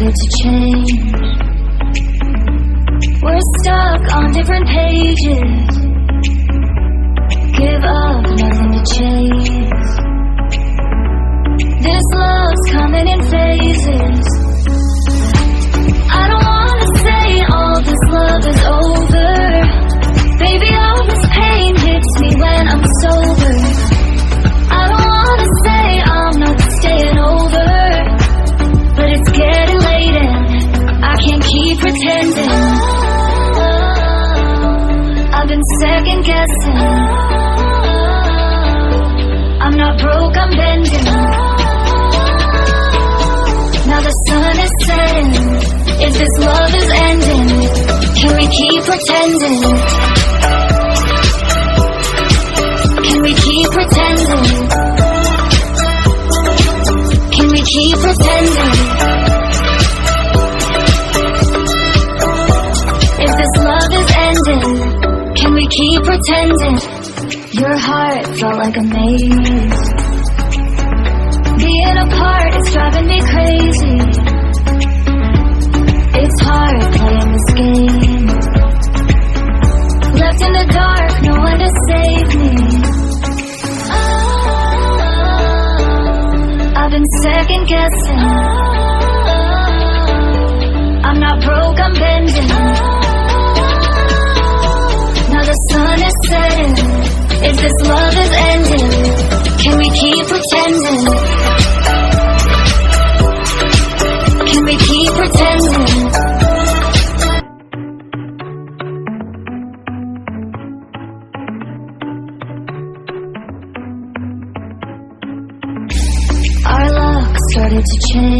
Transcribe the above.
started to change. We're stuck on different pages. Give up, nothing to chase. This love's coming in phases. I don't wanna say all this love is over. Baby, all this pain hits me when I'm sober. I don't wanna say I'm not staying over, but it's getting late and I can't keep pretending. I've been second guessing. I'm not broke, I'm bending. Now the sun is setting. If this love is ending, can we keep pretending? Can we keep pretending? Can we keep pretending? If this love is ending, can we keep pretending? Your heart felt like a maze. Being apart is driving me crazy. It's hard playing this game. Left in the dark, no one to save me. I've been second guessing. I'm not broke, I'm bending. Now the sun is setting. If this love is ending, can we keep pretending? Can we keep pretending? Our luck started to change.